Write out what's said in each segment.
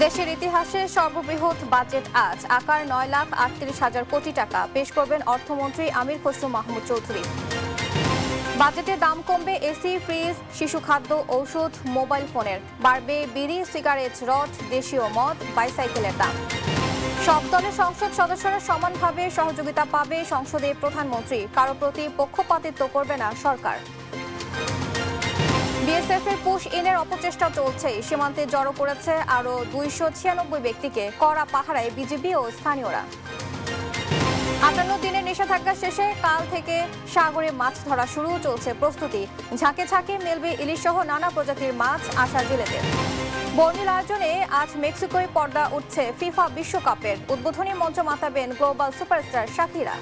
দেশের ইতিহাসে সর্ববৃহৎ বাজেট আজ আকার 9,38,000 কোটি টাকা পেশ করবেন অর্থমন্ত্রী আমির খসরু মাহমুদ চৌধুরী। বাজেটে দাম কমবে এসি, ফ্রিজ, শিশু খাদ্য, ঔষধ, মোবাইল ফোনের। বাড়বে বিড়ি, সিগারেট, রড, দেশীয় মদ, বাইসাইকেলের দাম। সব দলের সংসদ সদস্যরা সমানভাবে সহযোগিতা পাবে সংসদে প্রধানমন্ত্রী। কারো প্রতি পক্ষপাতিত্ব করবে না সরকার। বিএসএফ এর পুশ ইনের অপচেষ্টা চলছে। সীমান্তে জড়ো করেছে আরো 296 ব্যক্তিকে। কড়া পাহারায় বিজিবি ও স্থানীয়রা। 58 দিনের নিষেধাজ্ঞা শেষে কাল থেকে সাগরে মাছ ধরা শুরু। চলছে প্রস্তুতি। ঝাঁকে ঝাঁকে মেলবে ইলিশ সহ নানা প্রজাতির মাছ। আশা জেলেদের। বর্ণিল আয়োজনে আজ মেক্সিকোয় পর্দা উঠছে ফিফা বিশ্বকাপের। উদ্বোধনী মঞ্চ মাতাবেন গ্লোবাল সুপারস্টার শাকিরা।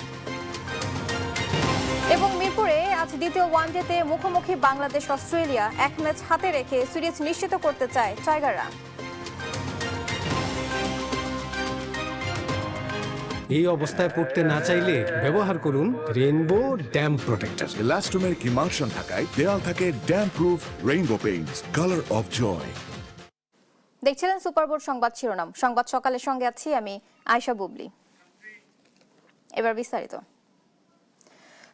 এবং মিরপুরে আজ দ্বিতীয় ওয়ানডেতে মুখোমুখি বাংলাদেশ অস্ট্রেলিয়া। এক ম্যাচ হাতে রেখে সিরিজ নিশ্চিত করতে চায় টাইগাররা। এই অবস্থায় পড়তে না চাইলে ব্যবহার করুন rainbow damp protector. Elastomeric emulsion থাকায় দেয়াল থাকে damp proof rainbow paints, colour of joy. দেখছিলেন সুপারবোর্ড সংবাদ শিরোনাম। সংবাদ সকালের সঙ্গে আছি আমি আয়শা বুবলি। এবার বিস্তারিত।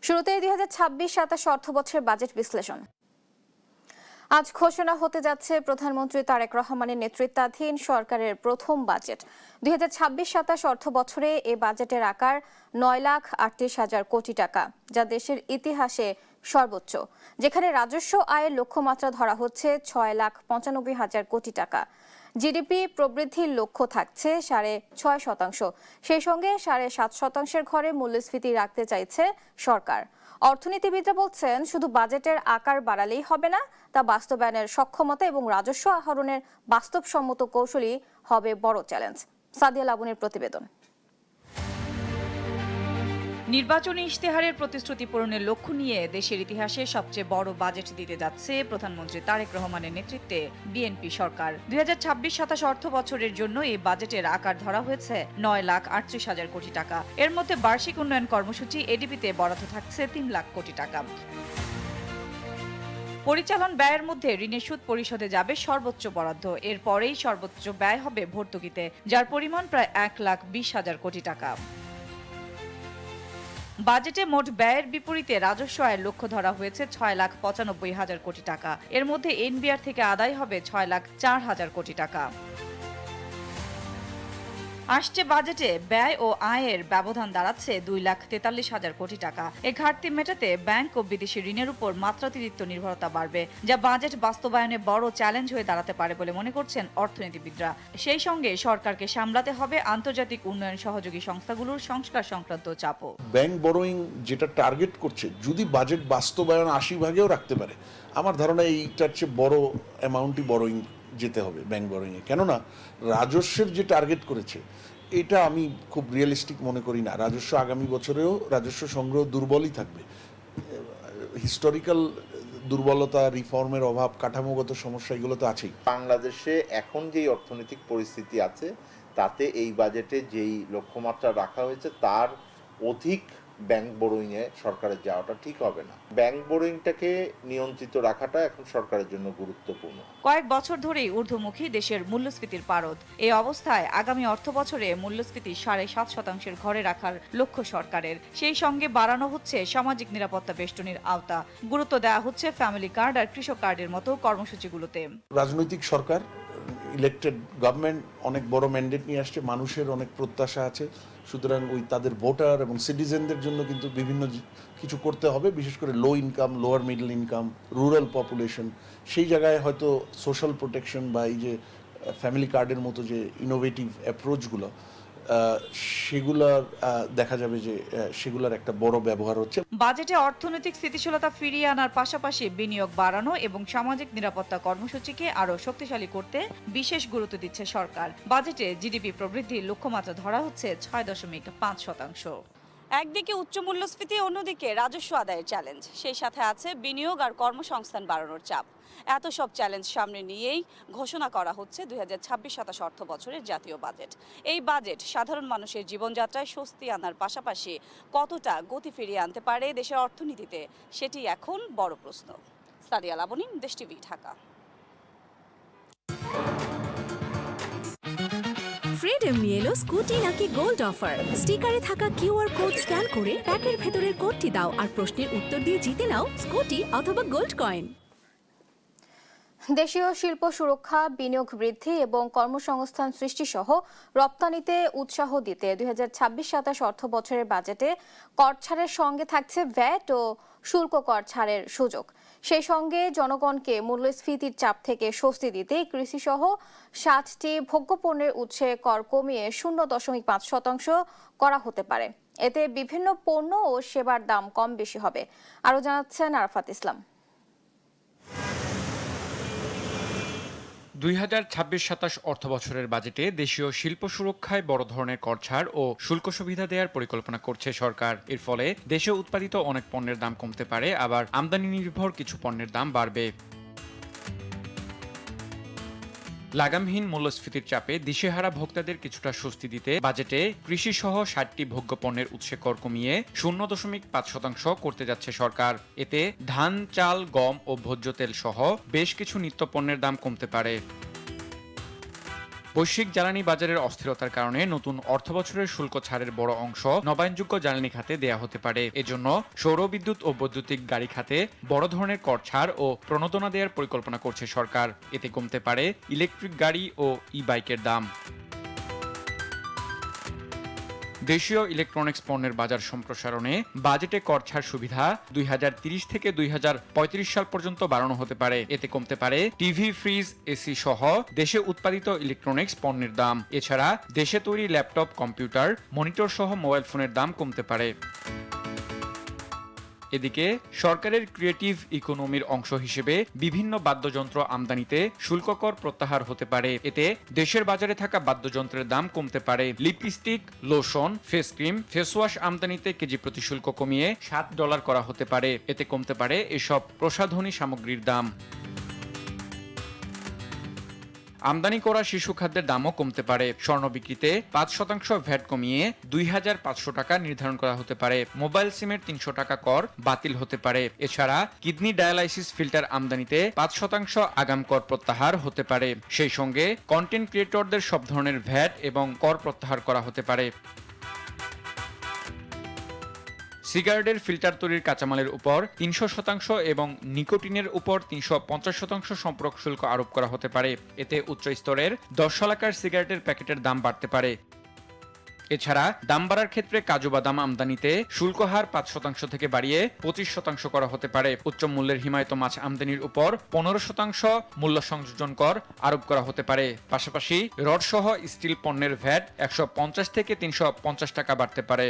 শুরুতে 2026-27 অর্থবছরের বাজেট বিশ্লেষণ। আজ ঘোষণা হতে যাচ্ছে প্রধানমন্ত্রী তারেক রহমানের নেতৃত্বাধীন সরকারের প্রথম বাজেট। 2026-27 অর্থবছরে এই বাজেটের আকার 9,38,000 কোটি টাকা, যা দেশের ইতিহাসে সর্বোচ্চ, যেখানে রাজস্ব আয়ের লক্ষ্যমাত্রা ধরা হচ্ছে 6,95,000 কোটি টাকা। জিডিপি প্রবৃদ্ধির লক্ষ্য থাকছে 6.5%। সেই সঙ্গে 7.5% ঘরে মূল্যস্ফীতি রাখতে চাইছে সরকার। অর্থনীতিবিদরা বলছেন, শুধু বাজেটের আকার বাড়ালেই হবে না, তা বাস্তবায়নের সক্ষমতা এবং রাজস্ব আহরণের বাস্তবসম্মত কৌশলই হবে বড় চ্যালেঞ্জ। সাদিয়া লাবুনের প্রতিবেদন। নির্বাচনী ইশতেহারের প্রতিশ্রুতি পূরণের লক্ষ্য নিয়ে দেশের ইতিহাসে সবচেয়ে বড় বাজেট দিতে যাচ্ছে প্রধানমন্ত্রী তারেক রহমানের নেতৃত্বে বিএনপি সরকার। 2026-27 অর্থ বছরের জন্য এই বাজেটের আকার ধরা হয়েছে 9,38,000 কোটি টাকা। এর মধ্যে বার্ষিক উন্নয়ন কর্মসূচি এডিপিতে বরাদ্দ থাকছে 3 লাখ কোটি টাকা। পরিচালন ব্যয়ের মধ্যে ঋণের সুদ পরিশোধে যাবে সর্বোচ্চ বরাদ্দ। এরপরেই সর্বোচ্চ ব্যয় হবে ভর্তুকিতে, যার পরিমাণ প্রায় 1,20,000 কোটি টাকা। বাজেটে মোট ব্যয়ের বিপরীতে রাজস্ব আয়ের লক্ষ্য ধরা হয়েছে 6,95,000 কোটি টাকা। এর মধ্যে এনবিআর থেকে আদায় হবে 6,04,000 কোটি টাকা। আসছে বাজেটে ব্যয় ও আয়ের ব্যবধান দাঁড়াচ্ছে 2,43,000 কোটি টাকা। এ ঘাটতি মেটাতে ব্যাংক ও বিদেশি ঋণের উপর মাত্রাতিরিক্ত নির্ভরতা বাড়বে, যা বাজেট বাস্তবায়নে বড় চ্যালেঞ্জ হয়ে দাঁড়াতে পারে বলে মনে করছেন অর্থনীতিবিদরা। সেই সঙ্গে সরকারকে সামলাতে হবে আন্তর্জাতিক উন্নয়ন সহযোগী সংস্থাগুলোর সংস্কার সংক্রান্ত চাপও। ব্যাংক বরোয়িং যেটা টার্গেট করছে, যদি বাজেট বাস্তবায়ন 80 ভাগেও রাখতে পারে, আমার ধারণা এইটার চেয়ে বড় অ্যামাউন্টই বরোয়িং যেতে হবে ব্যাংক বরোয়িংয়ে। কেননা রাজস্বের যে টার্গেট করেছে, এটা আমি খুব রিয়েলিস্টিক মনে করি না। রাজস্ব আগামী বছরেও রাজস্ব সংগ্রহ দুর্বলই থাকবে। হিস্টোরিক্যাল দুর্বলতা, রিফর্মের অভাব, কাঠামোগত সমস্যা, এগুলো তো আছেই। বাংলাদেশে এখন যেই অর্থনৈতিক পরিস্থিতি আছে, তাতে এই বাজেটে যেই লক্ষ্যমাত্রা রাখা হয়েছে তার অধিক ব্যাংক বোরোয়িংয়ে সরকারের যাওয়াটা ঠিক হবে না। ব্যাংক বোরোয়িংটাকে নিয়ন্ত্রিত রাখাটা এখন সরকারের জন্য গুরুত্বপূর্ণ। কয়েক বছর ধরেই ঊর্ধ্বমুখী দেশের মূল্যস্ফীতির পারদ। এই অবস্থায় আগামী অর্থবছরে মূল্যস্ফীতি 7.5% ঘরে রাখার লক্ষ্য সরকারের। সেই সঙ্গে বাড়ানো হচ্ছে সামাজিক নিরাপত্তা বেষ্টনীর আওতা। গুরুত্ব দেওয়া হচ্ছে ফ্যামিলি কার্ড আর কৃষক কার্ডের মতো কর্মসূচিগুলোতে। রাজনৈতিক সরকার, ইলেক্টেড গভর্নমেন্ট অনেক বড় ম্যান্ডেট নিয়ে আসছে, মানুষের অনেক প্রত্যাশা আছে। সুতরাং ওই তাদের ভোটার এবং সিটিজেনদের জন্য কিন্তু বিভিন্ন কিছু করতে হবে, বিশেষ করে low income, lower middle income, rural population. সেই জায়গায় হয়তো সোশ্যাল প্রোটেকশন বা এই যে ফ্যামিলি কার্ডের মতো যে ইনোভেটিভ অ্যাপ্রোচগুলো, সেগুলার দেখা যাবে যে সেগুলার একটা বড় ব্যবহার হচ্ছে। বাজেটে অর্থনৈতিক স্থিতিশীলতা ফিরিয়ে আনার পাশাপাশি বিনিয়োগ বাড়ানো এবং সামাজিক নিরাপত্তা কর্মসূচিকে আরও শক্তিশালী করতে বিশেষ গুরুত্ব দিচ্ছে সরকার। বাজেটে জিডিপি প্রবৃদ্ধির লক্ষ্যমাত্রা ধরা হচ্ছে 6.5%। একদিকে উচ্চ মূল্যস্ফীতি, অন্যদিকে রাজস্ব আদায়ের চ্যালেঞ্জ, সেই সাথে আছে বিনিয়োগ আর কর্মসংস্থান বাড়ানোর চাপ। এত সব চ্যালেঞ্জ সামনে নিয়েই ঘোষণা করা হচ্ছে 2026-27 অর্থ বছরের জাতীয় বাজেট। এই বাজেট সাধারণ মানুষের জীবনযাত্রায় স্বস্তি আনার পাশাপাশি কতটা গতি ফিরিয়ে আনতে পারে দেশের অর্থনীতিতে, সেটি এখন বড় প্রশ্ন। সাদিয়া লাবনী, দেশ টিভি, ঢাকা। ফ্রিডম নিয়ে এলো স্কুটি নাকি গোল্ড অফার। স্টিকারে থাকা কিউআর কোড স্ক্যান করে প্যাকের ভেতরের কোডটি দাও আর প্রশ্নের উত্তর দিয়ে জিতে নাও স্কুটি অথবা গোল্ড কয়েন। দেশীয় শিল্প সুরক্ষা, বিনিয়োগ বৃদ্ধি এবং কর্মসংস্থান সৃষ্টি সহ রপ্তানিতে উৎসাহ দিতে 2026-27 অর্থ বছরের বাজেটে কর ছাড়ের সঙ্গে থাকছে ভ্যাট ও শুল্ক কর ছাড়ের সুযোগ। সেই সঙ্গে জনগণকে মূল্যস্ফীতির চাপ থেকে স্বস্তি দিতে কৃষিসহ 7টি ভোগ্যপণ্যের উৎসে কর কমিয়ে 0.5% করা হতে পারে। এতে বিভিন্ন পণ্য ও সেবার দাম কম বেশি হবে। আরও জানাচ্ছেন আরাফাত ইসলাম। 2026-27 অর্থবছরের বাজেটে দেশীয় শিল্প সুরক্ষায় বড় ধরনের কর ছাড় ও শুল্ক সুবিধা দেওয়ার পরিকল্পনা করছে সরকার। এর ফলে দেশে উৎপাদিত অনেক পণ্যের দাম কমতে পারে, আবার আমদানি নির্ভর কিছু পণ্যের দাম বাড়বে। লাগামহীন মূল্যস্ফীতির চাপে দিশেহারা ভোক্তাদের কিছুটা স্বস্তি দিতে বাজেটে কৃষি সহ 60টি ভোগ্য পণ্যের উৎসে কর কমিয়ে 0.5% করতে যাচ্ছে সরকার। এতে ধান, চাল, গম ও ভোজ্য তেল সহ বেশ কিছু নিত্যপণ্যের দাম কমতে পারে। বৈশ্বিক জ্বালানি বাজারের অস্থিরতার কারণে নতুন অর্থবছরের শুল্ক ছাড়ের বড় অংশ নবায়নযোগ্য জ্বালানি খাতে দেয়া হতে পারে। এজন্য সৌর বিদ্যুৎ ও বৈদ্যুতিক গাড়ি খাতে বড় ধরনের কর ছাড় ও প্রণোদনা দেওয়ার পরিকল্পনা করছে সরকার। এতে কমতে পারে ইলেকট্রিক গাড়ি ও ই-বাইকের দাম। দেশীয় ইলেকট্রনিক্স পণ্যের বাজার সম্প্রসারণে বাজেটে কর ছাড় সুবিধা 2030 থেকে 2035 সাল পর্যন্ত বাড়ানো হতে পারে। এতে কমতে পারে টিভি, ফ্রিজ, এসি সহ দেশে উৎপাদিত ইলেকট্রনিক্স পণ্যের দাম। এছাড়া দেশে তৈরি ল্যাপটপ, কম্পিউটার, মনিটর সহ মোবাইল ফোনের দাম কমতে পারে। এদিকে সরকারের ক্রিয়েটিভ ইকোনমির অংশ হিসেবে বিভিন্ন বাদ্যযন্ত্র আমদানিতে শুল্ক কর প্রত্যাহার হতে পারে। এতে দেশের বাজারে থাকা বাদ্যযন্ত্রের দাম কমতে পারে। Lipstick, lotion, face cream, face wash আমদানিতে কেজি প্রতি শুল্ক কমিয়ে $7 করা হতে পারে। এতে কমতে পারে এসব প্রসাধনী সামগ্রীর দাম। আমদানি করা শিশু খাদ্যের দামও কমতে পারে। স্বর্ণ বিক্রিতে 5% ভ্যাট কমিয়ে 2500 টাকা নির্ধারণ করা হতে পারে। মোবাইল সিমের 300 টাকা কর বাতিল হতে পারে। এছাড়া কিডনি ডায়ালাইসিস ফিল্টার আমদানিতে 5% আগাম কর প্রত্যাহার হতে পারে। সেই সঙ্গে কন্টেন্ট ক্রিয়েটরদের সব ধরনের ভ্যাট এবং কর প্রত্যাহার করা হতে পারে। সিগারেটের ফিল্টার তৈরির কাঁচামালের উপর 300% এবং নিকোটিনের উপর 350% সম্পর্ক শুল্ক আরোপ করা হতে পারে। এতে উচ্চ স্তরের 10 শলাকার সিগারেটের প্যাকেটের দাম বাড়তে পারে। এছাড়া দাম বাড়ার ক্ষেত্রে কাজু বাদাম আমদানিতে শুল্ক হার 5% থেকে বাড়িয়ে 25% করা হতে পারে। উচ্চ মূল্যের হিমায়িত মাছ আমদানির উপর 15% মূল্য সংযোজন কর আরোপ করা হতে পারে। পাশাপাশি রড সহ স্টিল পণ্যের ভ্যাট 150 থেকে 350 টাকা বাড়তে পারে।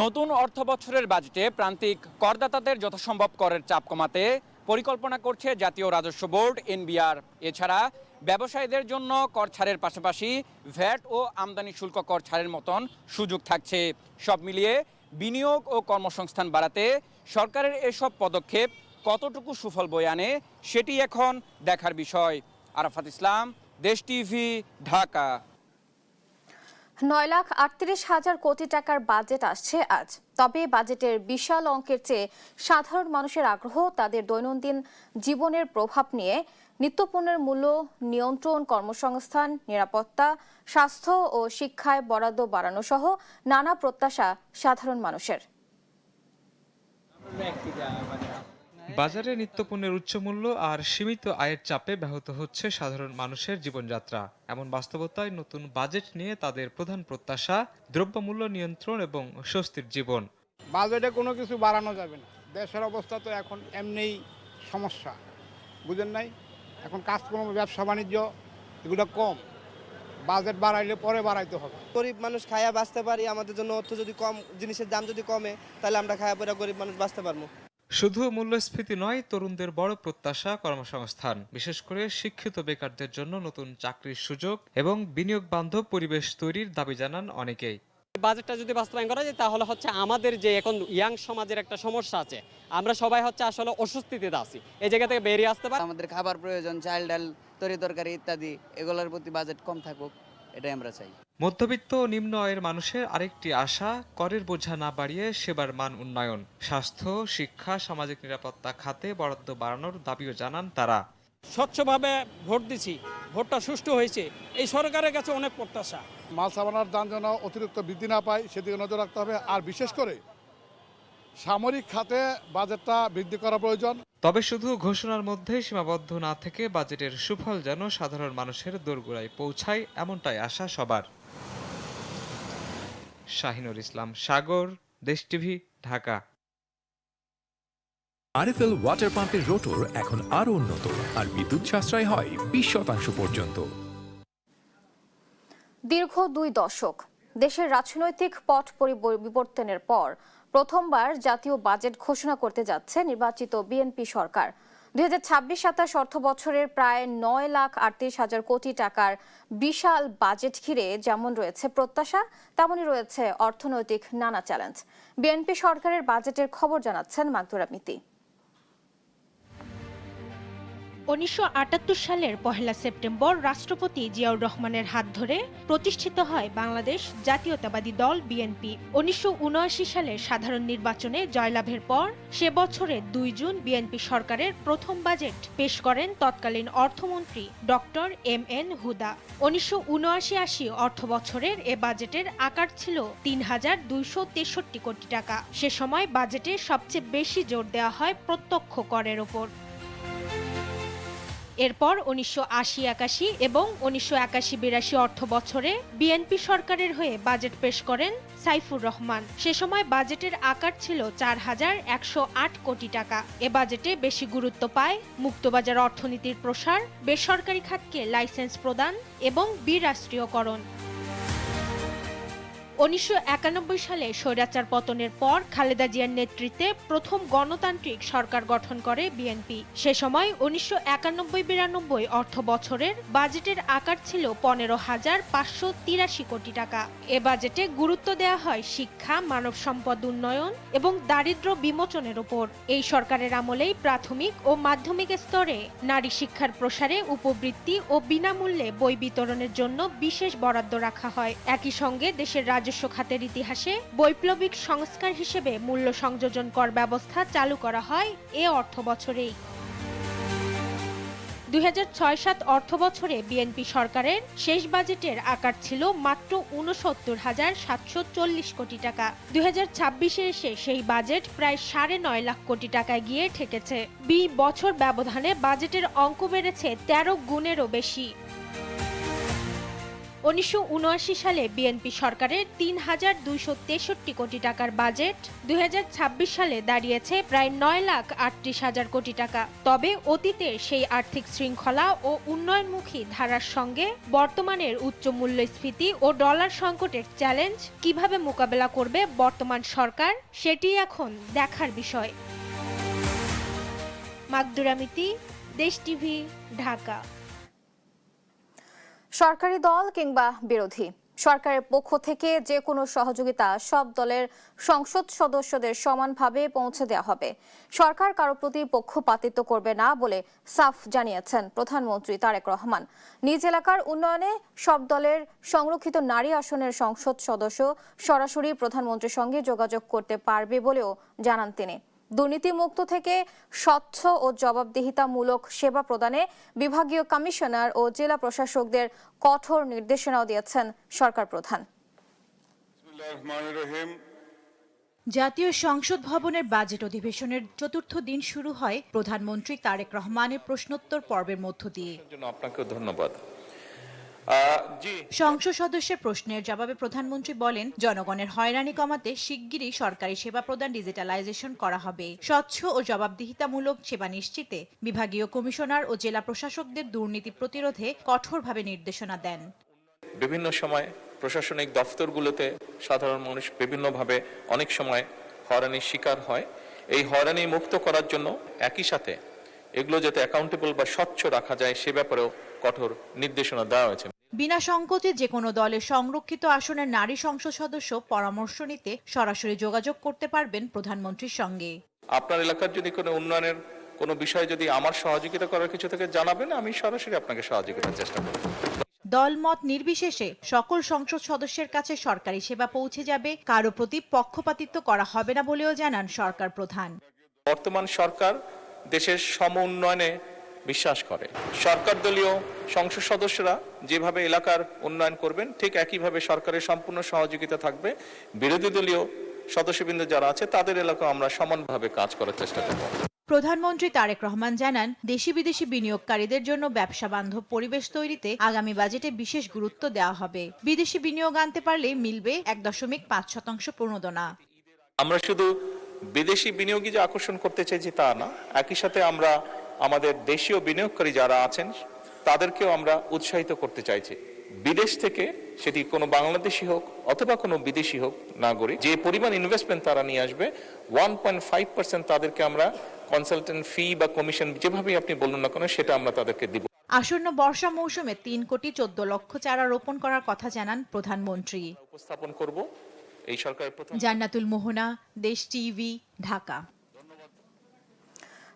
নতুন অর্থ বছরের বাজেটে প্রান্তিক করদাতাদের যথাসম্ভব করের চাপ কমাতে পরিকল্পনা করছে জাতীয় রাজস্ব বোর্ড এনবিআর। এছাড়া ব্যবসায়ীদের জন্য কর ছাড়ের পাশাপাশি ভ্যাট ও আমদানি শুল্ক কর ছাড়ের মতন সুযোগ থাকছে। সব মিলিয়ে বিনিয়োগ ও কর্মসংস্থান বাড়াতে সরকারের এসব পদক্ষেপ কতটুকু সুফল বয়ে আনে সেটি এখন দেখার বিষয়। আরাফাত ইসলাম, দেশ টিভি, ঢাকা। 9,38,000 কোটি টাকার বাজেট আসছে আজ। তবে বাজেটের বিশাল অঙ্কের চেয়ে সাধারণ মানুষের আগ্রহ তাদের দৈনন্দিন জীবনের প্রভাব নিয়ে। নিত্যপণ্যের মূল্য নিয়ন্ত্রণ, কর্মসংস্থান, নিরাপত্তা, স্বাস্থ্য ও শিক্ষায় বরাদ্দ বাড়ানো সহ নানা প্রত্যাশা সাধারণ মানুষের। বাজারে নিত্যপণ্যের উচ্চমূল্য আর সীমিত আয়ের চাপে ব্যাহত হচ্ছে সাধারণ মানুষের জীবনযাত্রা। এমন বাস্তবতায় নতুন বাজেট নিয়ে তাদের প্রধান প্রত্যাশা দ্রব্যমূল্য নিয়ন্ত্রণ এবং স্বস্তির জীবন। বাজেটে কোনো কিছু বাড়ানো যাবে না। দেশের অবস্থা তো এখন এমনিই সমস্যা, বুঝেন নাই? এখন কাজকর্ম, ব্যবসা বাণিজ্য এগুলো কম। বাজেট বাড়াইলে পরে বাড়াইতে হবে। গরিব মানুষ খায়া বাঁচতে পারি, আমাদের জন্য অর্থ যদি কম, জিনিসের দাম যদি কমে তাহলে আমরা খায়া পরে গরিব মানুষ বাঁচতে পারবো। শুধু মূল্যস্ফীতি নয়, তরুণদের বড় প্রত্যাশা কর্মসংস্থান। বিশেষ করে শিক্ষিত বেকারদের জন্য নতুন চাকরির সুযোগ এবং বিনিয়োগ বান্ধব পরিবেশ তৈরির দাবি জানান অনেকেই। বাজেটটা যদি বাস্তবায়ন করা যায় তাহলে আমাদের যে এখন ইয়াং সমাজের একটা সমস্যা আছে, আমরা সবাই আসলে অস্বস্তিতে আছি, এই জায়গা থেকে বেরিয়ে আসতে পারি। আমাদের খাবার প্রয়োজন, চাল ডাল, তরি তরকারি ইত্যাদি, এগুলোর প্রতি বাজেট কম থাকুক, এটাই আমরা চাই। মধ্যবিত্ত ও নিম্ন আয়ের মানুষের আরেকটি আশা করের বোঝা না বাড়িয়ে সেবার মান উন্নয়ন। স্বাস্থ্য, শিক্ষা, সামাজিক নিরাপত্তা খাতে বরাদ্দ বাড়ানোর দাবিও জানান তারা। স্বচ্ছভাবে ভোট দিছি, ভোটটা সুষ্ঠু হয়েছে, এই সরকারের কাছে অনেক প্রত্যাশা। মাল সামানার দাম যেন অতিরিক্ত বৃদ্ধি না পায় সেদিকে নজর রাখতে হবে, আর বিশেষ করে সামরিক খাতে বাজেটটা বৃদ্ধি করা প্রয়োজন। তবে শুধু ঘোষণার মধ্যে সীমাবদ্ধ না থেকে বাজেটের সুফল যেন সাধারণ মানুষের দোরগোড়ায় পৌঁছায়, এমনটাই আশা সবার। শাহিনুর ইসলাম সাগর, দেশ টিভি, ঢাকা। আরএফএল ওয়াটার পাম্পের রোটর এখন আরো উন্নত আর বিদ্যুৎ সাশ্রয় হয় 20% পর্যন্ত। দীর্ঘ 2 দশক দেশের রাজনৈতিক পট পরিবর্তনের পর প্রথমবার জাতীয় বাজেট ঘোষণা করতে যাচ্ছে নির্বাচিত বিএনপি সরকার। 2026-27 অর্থ বছরের প্রায় 9,38,000 কোটি টাকার বিশাল বাজেট ঘিরে যেমন রয়েছে প্রত্যাশা, তেমনই রয়েছে অর্থনৈতিক নানা চ্যালেঞ্জ। বিএনপি সরকারের বাজেটের খবর জানাচ্ছেন মাগদুরা মিতি। 1978 সালের 1 সেপ্টেম্বর রাষ্ট্রপতি জিয়াউর রহমানের হাত ধরে প্রতিষ্ঠিত হয় বাংলাদেশ জাতীয়তাবাদী দল বিএনপি। 1979 সালের সাধারণ নির্বাচনে জয়লাভের পর সে বছরের 2 জুন বিএনপি সরকারের প্রথম বাজেট পেশ করেন তৎকালীন অর্থমন্ত্রী ডক্টর এম.এন. হুদা। 1979-80 অর্থ বছরের এ বাজেটের আকার ছিল 3,263 কোটি টাকা। সে সময় বাজেটে সবচেয়ে বেশি জোর দেওয়া হয় প্রত্যক্ষ করের ওপর। এরপর 1980-81 এবং 1981-82 অর্থ বছরে বিএনপি সরকারের হয়ে বাজেট পেশ করেন সাইফুর রহমান। সে সময় বাজেটের আকার ছিল 4,108 কোটি টাকা। এ বাজেটে বেশি গুরুত্ব পায় মুক্তবাজার অর্থনীতির প্রসার, বেসরকারি খাতকে লাইসেন্স প্রদান এবং বিরাষ্ট্রীয়করণ। 1991 সালে স্বৈরাচার পতনের পর খালেদা জিয়ার নেতৃত্বে প্রথম গণতান্ত্রিক সরকার গঠন করে বিএনপি। সে সময় 1991-92 অর্থ বছরের বাজেটের আকার ছিল 15,583 কোটি টাকা। এ বাজেটে গুরুত্ব দেওয়া হয় শিক্ষা, মানব সম্পদ উন্নয়ন এবং দারিদ্র্য বিমোচনের উপর। এই সরকারের আমলেই প্রাথমিক ও মাধ্যমিক স্তরে নারী শিক্ষার প্রসারে উপবৃত্তি ও বিনামূল্যে বই বিতরণের জন্য বিশেষ বরাদ্দ রাখা হয়। একই সঙ্গে দেশের রাজস্ব খাতের ইতিহাসে বৈপ্লবিক সংস্কার হিসেবে মূল্য সংযোজন কর ব্যবস্থা চালু করা হয় এ অর্থ বছরেই। 2006-07 অর্থ বছরে বিএনপি সরকারের শেষ বাজেটের আকার ছিল মাত্র 69,740 কোটি টাকা। 2026-এ এসে সেই বাজেট প্রায় 9.5 লাখ কোটি টাকায় গিয়ে ঠেকেছে। 20 বছর ব্যবধানে বাজেটের অঙ্ক বেড়েছে 13 গুণেরও বেশি। 1979 সালে বিএনপি সরকারের 3,263 কোটি টাকার বাজেট 2026 সালে দাঁড়িয়েছে প্রায় 9,38,000 কোটি টাকা। তবে অতীতের সেই আর্থিক শৃঙ্খলা ও উন্নয়নমুখী ধারার সঙ্গে বর্তমানের উচ্চ মূল্যস্ফীতি ও ডলার সংকটের চ্যালেঞ্জ কিভাবে মোকাবেলা করবে বর্তমান সরকার, সেটি এখন দেখার বিষয়। মাগদুরা মিতি, দেশ টিভি, ঢাকা। সরকারি দল কিংবা বিরোধী সরকারের পক্ষ থেকে যে কোনো সহযোগিতা সব দলের সংসদ সদস্যদের সমানভাবে পৌঁছে দেওয়া হবে। সরকার কারো প্রতি পক্ষপাতিত্ব করবে না বলে সাফ জানিয়েছেন প্রধানমন্ত্রী তারেক রহমান। নিজ এলাকার উন্নয়নে সব দলের সংরক্ষিত নারী আসনের সংসদ সদস্য সরাসরি প্রধানমন্ত্রীর সঙ্গে যোগাযোগ করতে পারবে বলেও জানান তিনি। দুর্নীতিমুক্ত থেকে স্বচ্ছ ও জবাবদিহিতামূলক সেবা প্রদানে বিভাগীয় কমিশনার ও জেলা প্রশাসকদের কঠোর নির্দেশনাও দিয়েছেন সরকার প্রধান। জাতীয় সংসদ ভবনের বাজেট অধিবেশনের চতুর্থ দিন শুরু হয় প্রধানমন্ত্রী তারেক রহমানের প্রশ্নোত্তর পর্বের মধ্য দিয়ে। আপনাকে ধন্যবাদ। সংসদ সদস্যের প্রশ্নের জবাবে প্রধানমন্ত্রী বলেন, জনগণের হয়রানি কমাতে শিগগিরই সরকারি সেবা প্রদান ডিজিটালাইজেশন করা হবে। স্বচ্ছ ও জবাবদিহিতামূলক সেবা নিশ্চিতে বিভাগীয় কমিশনার ও জেলা প্রশাসকদের দুর্নীতি প্রতিরোধে কঠোরভাবে নির্দেশনা দেন। বিভিন্ন সময় প্রশাসনিক দফতরগুলোতে সাধারণ মানুষ বিভিন্নভাবে অনেক সময় হয়রানির শিকার হয়। এই হয়রানি মুক্ত করার জন্য একই সাথে এগুলো যাতে অ্যাকাউন্টেবল বা স্বচ্ছ রাখা যায় সে ব্যাপারেও কঠোর নির্দেশনা দেওয়া হয়েছে। বিনা সংকোচে যে কোনো দলের সংরক্ষিত আসনের নারী সংসদ সদস্য পরামর্শ নিতে সরাসরি যোগাযোগ করতে পারবেন প্রধানমন্ত্রীর সঙ্গে। আপনার এলাকার যদি কোনো উন্নয়নের কোনো বিষয় যদি আমার সহযোগিতা করার কিছু থেকে জানাবেন, আমি সরাসরি আপনাকে সহযোগিতার চেষ্টা করব। দলমত নির্বিশেষে সকল সংসদ সদস্যের কাছে সরকারি সেবা পৌঁছে যাবে, কারো প্রতি পক্ষপাতিত্ব করা হবে না বলেও জানান সরকার প্রধান। বর্তমান সরকার দেশের সম উন্নয়নে বিশ্বাস করে। সরকার দলীয় সংসদ সদস্যরা যেভাবে এলাকার উন্নয়ন করবেন ঠিক একইভাবে সরকারের সম্পূর্ণ সহযোগিতা থাকবে। বিরোধী দলীয় সদস্যবৃন্দ যারা আছে তাদের এলাকায় আমরা সমানভাবে কাজ করার চেষ্টা করব। প্রধানমন্ত্রী তারেক রহমান জানান, দেশি বিদেশি বিনিয়োগকারীদের জন্য ব্যবসা বান্ধব পরিবেশ তৈরিতে আগামী বাজেটে বিশেষ গুরুত্ব দেওয়া হবে। বিদেশি বিনিয়োগ আনতে পারলে মিলবে 1.5% প্রণোদনা। আমরা শুধু বিদেশি বিনিয়োগী যে আকর্ষণ করতে চাইছি তা না, একই সাথে আমরা আমাদের দেশীয় বিনিয়োগকারী যারা আছেন তাদেরকেও আমরা উৎসাহিত করতে চাইছি। বিদেশ থেকে সেটি কোনো বাংলাদেশি হোক অথবা কোনো বিদেশি হোক নাগরিক, যে পরিমাণ ইনভেস্টমেন্ট তারা নিয়ে আসবে 1.5% তাদেরকে আমরা কনসালটেন্ট ফি বা কমিশন যেভাবে আপনি বলুন না কেন সেটা আমরা তাদেরকে দিব। আসন্ন বর্ষা মৌসুমে 3,14,00,000 চারা রোপণ করার কথা জানান প্রধানমন্ত্রী। উপস্থাপন করব এই সরকারের প্রথম। জান্নাতুল মোহনা, দেশ টিভি, ঢাকা।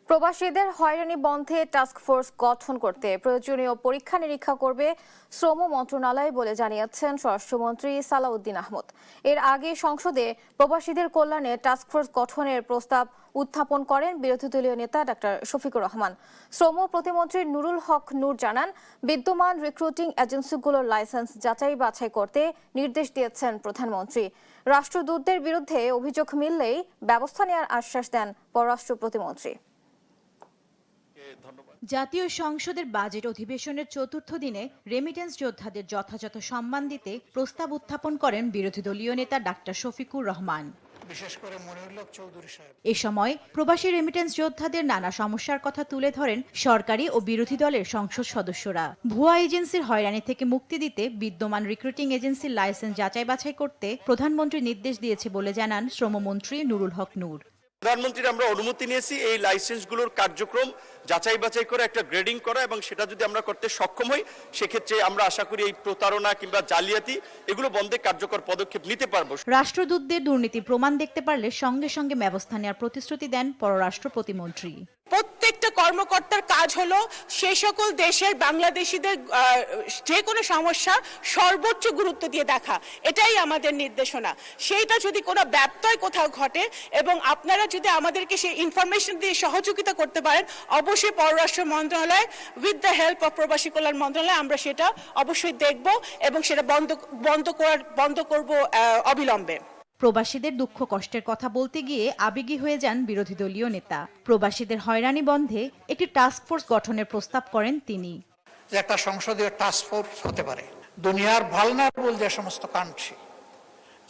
প্রবাসীদের হয়রানি বন্ধে টাস্ক ফোর্স গঠন করতে প্রয়োজনীয় পরীক্ষা নিরীক্ষা করবে শ্রম মন্ত্রণালয় বলে জানিয়েছেন স্বরাষ্ট্রমন্ত্রী সালাউদ্দিন আহমদ। এর আগে সংসদে প্রবাসীদের কল্যাণে টাস্ক ফোর্স গঠনের প্রস্তাব উত্থাপন করেন বিরোধী দলীয় নেতা ডাক্তার শফিকুর রহমান। শ্রম প্রতিমন্ত্রী নুরুল হক নূর জানান, বিদ্যমান রিক্রুটিং এজেন্সিগুলোর লাইসেন্স যাচাই বাছাই করতে নির্দেশ দিয়েছেন প্রধানমন্ত্রী। রাষ্ট্রদূতদের বিরুদ্ধে অভিযোগ মিললেই ব্যবস্থা নেওয়ার আশ্বাস দেন পররাষ্ট্র প্রতিমন্ত্রী। জাতীয় সংসদের বাজেট অধিবেশনের চতুর্থ দিনে রেমিটেন্স যোদ্ধাদের যথাযথ সম্মান দিতে প্রস্তাব উত্থাপন করেন বিরোধী দলীয় নেতা ডাক্তার শফিকুর রহমান। বিশেষ করে মনিরুল্লাহ চৌধুরী সাহেব এ সময় প্রবাসী রেমিটেন্স যোদ্ধাদের নানা সমস্যার কথা তুলে ধরেন সরকারি ও বিরোধী দলের সংসদ সদস্যরা। ভুয়া এজেন্সির হয়রানি থেকে মুক্তি দিতে বিদ্যমান রিক্রুটিং এজেন্সির লাইসেন্স যাচাই বাছাই করতে প্রধানমন্ত্রী নির্দেশ দিয়েছে বলে জানান শ্রমমন্ত্রী নুরুল হক নূর। প্রধানমন্ত্রীর আমরা অনুমতি নিয়েছি এই লাইসেন্সগুলোর কার্যক্রম যাচাই বাছাই করে একটা গ্রেডিং করা, এবং সেটা যদি আমরা করতে সক্ষম হই সেক্ষেত্রে আমরা আশা করি এই প্রতারণা কিংবা জালিয়াতি এগুলো বন্ধে কার্যকর পদক্ষেপ নিতে পারবো। রাষ্ট্রদূতদের দুর্নীতি প্রমাণ দেখতে পারলে সঙ্গে সঙ্গে ব্যবস্থা নেওয়ার প্রতিশ্রুতি দেন পররাষ্ট্র প্রতিমন্ত্রী। প্রত্যেকটা কর্মকর্তার কাজ হলো সেই সকল দেশের বাংলাদেশিদের যে কোনো সমস্যা সর্বোচ্চ গুরুত্ব দিয়ে দেখা, এটাই আমাদের নির্দেশনা। সেইটা যদি কোনো ব্যত্যয় কোথাও ঘটে এবং আপনারা যদি আমাদেরকে সেই ইনফরমেশন দিয়ে সহযোগিতা করতে পারেন, অবশ্যই পররাষ্ট্র মন্ত্রণালয় উইথ দ্য হেল্প অফ প্রবাসী কল্যাণ মন্ত্রণালয় আমরা সেটা অবশ্যই দেখব এবং সেটা বন্ধ করব অবিলম্বে। প্রবাসীদের দুঃখ কষ্টের কথা বলতে গিয়ে আবেগী হয়ে যান বিরোধী দলীয় নেতা। প্রবাসীদের হয়রানি বন্ধে একটি টাস্ক ফোর্স গঠনের প্রস্তাব করেন তিনি। যে একটা সংসদীয় টাস্ক ফোর্স হতে পারে দুনিয়ার ভালনারেবল যে সমস্ত কান্ট্রি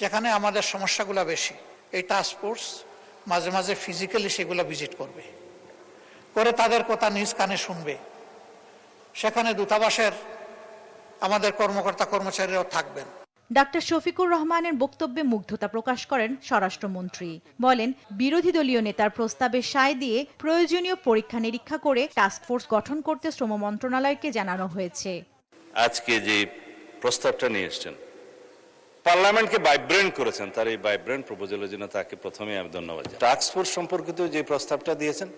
যেখানে আমাদের সমস্যাগুলো বেশি, এই টাস্ক ফোর্স মাঝে মাঝে ফিজিক্যালি সেগুলো ভিজিট করবে, করে তাদের কথা নিজ কানে শুনবে। সেখানে দূতাবাসের আমাদের কর্মকর্তা কর্মচারীরাও থাকবেন। ডাক্তার শফিকুর রহমানের বক্তব্যে মুগ্ধতা প্রকাশ করেন স্বরাষ্ট্রমন্ত্রী। বলেন, বিরোধী দলীয় নেতার প্রস্তাবে সায় দিয়ে প্রয়োজনীয় পরীক্ষা নিরীক্ষা করে টাস্ক ফোর্স গঠন করতে শ্রম মন্ত্রণালয়কে জানানো হয়েছে। আজকে যে প্রস্তাবটা নিয়ে এসেছেন পার্লামেন্টকে ভাইব্রেন্ট করেছেন, তার এই ভাইব্রেন্ট প্রপোজালের জন্য তাকে প্রথমে আমি ধন্যবাদ জানাই। টাস্ক ফোর্স সম্পর্কিত যে প্রস্তাবটা দিয়েছেন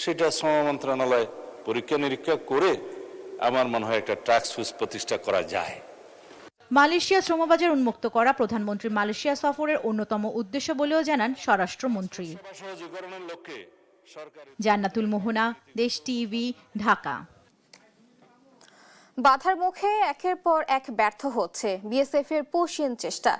সেটা শ্রম মন্ত্রণালয় পরীক্ষা নিরীক্ষা করে আমার মনে হয় একটা টাস্ক ফোর্স প্রতিষ্ঠা করা যায়। মালয়েশিয়া শ্রমবাজার উন্মুক্ত করা প্রধানমন্ত্রী মালয়েশিয়া সফরের অন্যতম উদ্দেশ্য বলেও জানান স্বরাষ্ট্রমন্ত্রী। জান্নাতুল মোহনা, দেশ টিভি, ঢাকা। বাধার মুখে একের পর এক ব্যর্থ হচ্ছে বিএসএফ এর পুশিন চেষ্টা।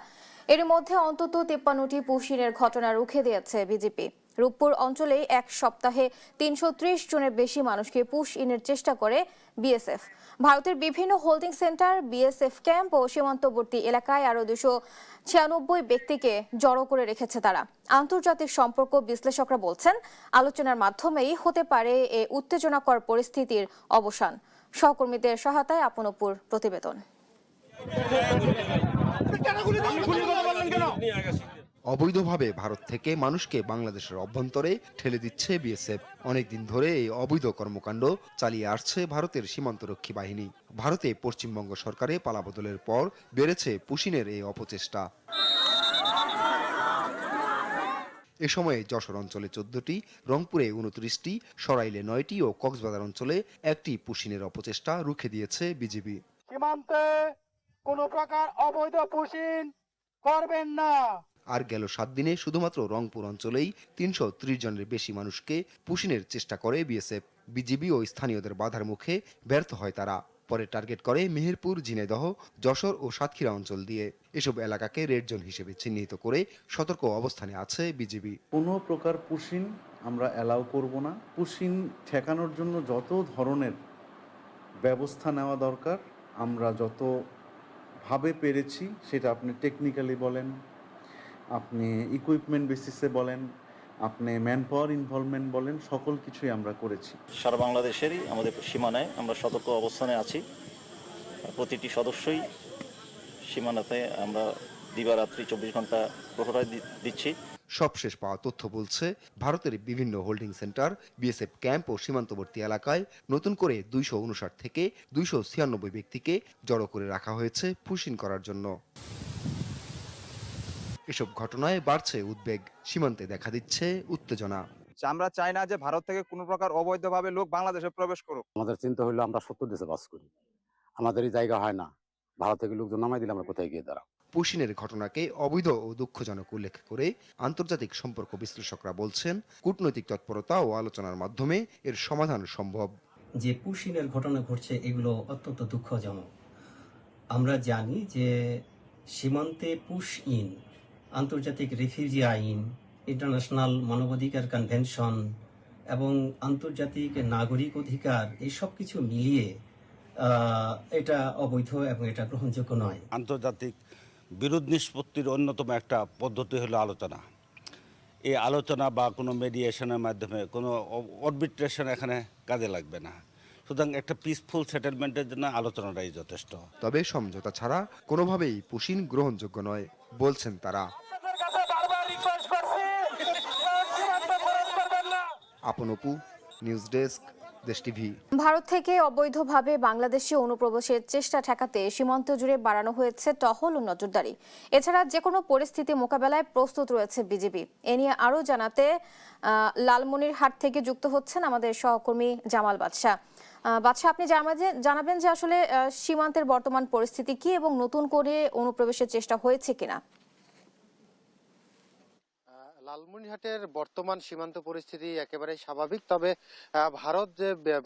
এর মধ্যে অন্তত 53টি পুশিনের ঘটনা রুখে দিয়েছে বিজেপি। রূপপুর অঞ্চলে এক সপ্তাহে 330 জনের বেশি মানুষকে পুশ ইনের চেষ্টা করে বিএসএফ। ভারতের বিভিন্ন হোল্ডিং সেন্টার, বিএসএফ ক্যাম্প ও সীমান্তবর্তী এলাকায় আরো 296 ব্যক্তিকে জড়ো করে রেখেছে তারা। আন্তর্জাতিক সম্পর্ক বিশ্লেষকরা বলছেন, আলোচনার মাধ্যমেই হতে পারে এ উত্তেজনাকর পরিস্থিতির অবসান। সহকর্মীদের সহায়তায় আপনপুর প্রতিবেদন। অবৈধভাবে ভারত থেকে মানুষকে বাংলাদেশের অভ্যন্তরে ঠেলে দিচ্ছে বিএসএফ। অনেকদিন ধরে এই অবৈধ কর্মকাণ্ড চালিয়ে আসছে ভারতের সীমান্তরক্ষী বাহিনী। ভারতে পশ্চিমবঙ্গ সরকারে পালাবদলের পর বেড়েছে পুশিনের এই অপচেষ্টা। এ সময়ে যশোর অঞ্চলে 14টি, রংপুরে 29টি, সরাইলে 9টি ও কক্সবাজার অঞ্চলে 1টি পুশিনের অপচেষ্টা রুখে দিয়েছে বিজিবি। সীমান্তে কোনো প্রকার অবৈধ পুশিন করবেন না। আর গেল 7 দিনে শুধুমাত্র রংপুর অঞ্চলেই 330 জনের বেশি মানুষকে পুশিনের চেষ্টা করে বিএসএফ। বিজিবি ও স্থানীয়দের বাধার মুখে ব্যর্থ হয় তারা। পরে টার্গেট করে মেহেরপুর, ঝিনাইদহ, যশোর ও সাতক্ষীরা অঞ্চল দিয়ে। এসব এলাকাকে রেড জোন হিসেবে চিহ্নিত করে সতর্ক অবস্থানে আছে বিজিবি। কোনো প্রকার পুশিং আমরা অ্যালাউ করব না। পুশিং ঠেকানোর জন্য যত ধরনের ব্যবস্থা নেওয়া দরকার আমরা যতভাবে পেরেছি, সেটা আপনি টেকনিক্যালি বলেন, আপনি ইকুইপমেন্ট বেসিসে বলেন, আপনি ম্যান পাওয়ার ইনভলভমেন্ট বলেন, সকল কিছুই আমরা করেছি। সারা বাংলাদেশেরই আমাদের সীমানায় আমরা সতর্ক অবস্থানে আছি। প্রতিটি সদস্যই সীমানাতে আমরা দিবারাত্রি 24 ঘন্টা প্রহরায় দিচ্ছি। সবশেষ পাওয়া তথ্য বলছে, ভারতের বিভিন্ন হোল্ডিং সেন্টার, বিএসএফ ক্যাম্প ও সীমান্তবর্তী এলাকায় নতুন করে 259 থেকে 296 ব্যক্তিকে জড়ো করে রাখা হয়েছে পুশিং করার জন্য। এসব ঘটনায় বাড়ছে উদ্বেগ, সীমান্তে দেখা দিচ্ছে উত্তেজনা। আমরা চাই না যে ভারত থেকে কোনো প্রকার অবৈধভাবে লোক বাংলাদেশে প্রবেশ করুক। আমাদের চিন্তা হলো আমরা 70 দেশে বাস করি, আমাদেরই জায়গা হয় না, ভারত থেকে লোকজন নামাই দিলে আমরা কোথায় গিয়ে দাঁড়াবো? পুশিনের ঘটনাকে অবৈধ ও দুঃখজনক উল্লেখ করে আন্তর্জাতিক সম্পর্ক বিশ্লেষকরা বলছেন, কূটনৈতিক তৎপরতা ও আলোচনার মাধ্যমে এর সমাধান সম্ভব। যে পুশিনের ঘটনা ঘটছে এগুলো অত্যন্ত দুঃখজনক। আমরা জানি যে সীমান্তে পুশ ইন, আন্তর্জাতিক রিফিউজি আইন, ইন্টারন্যাশনাল মানবাধিকার কনভেনশন এবং আন্তর্জাতিক নাগরিক অধিকার এই সব কিছু মিলিয়ে এটা অবৈধ এবং এটা গ্রহণযোগ্য নয়। আন্তর্জাতিক বিরোধ নিষ্পত্তির অন্যতম একটা পদ্ধতি হলো আলোচনা। এই আলোচনা বা কোনো মেডিয়েশনের মাধ্যমে কোনো আরবিট্রেশন এখানে কাজে লাগবে না। সুতরাং একটা পিসফুল সেটেলমেন্টের জন্য আলোচনাটাই যথেষ্ট। তবে সমঝোতা ছাড়া কোনোভাবেই পুশিং গ্রহণযোগ্য নয় বলছেন তারা। আপন অপু, নিউজ ডেস্ক, দেশ টিভি। ভারত থেকে অবৈধভাবে বাংলাদেশে অনুপ্রবেশের চেষ্টা ঠেকাতে সীমান্ত জুড়ে বাড়ানো হয়েছে টহল ও নজরদারি। এছাড়া যে কোনো পরিস্থিতি মোকাবেলায় প্রস্তুত রয়েছে বিজিবি। এ নিয়ে আরও জানাতে লালমনিরহাট থেকে যুক্ত হচ্ছেন আমাদের সহকর্মী জামাল বাদশাহ। বাদশাহ, আপনি জানাবেন যে আসলে সীমান্তের বর্তমান পরিস্থিতি কি এবং নতুন করে অনুপ্রবেশের চেষ্টা হয়েছে কিনা? লালমনিরহাটের বর্তমান সীমান্ত পরিস্থিতি একেবারে স্বাভাবিক, তবে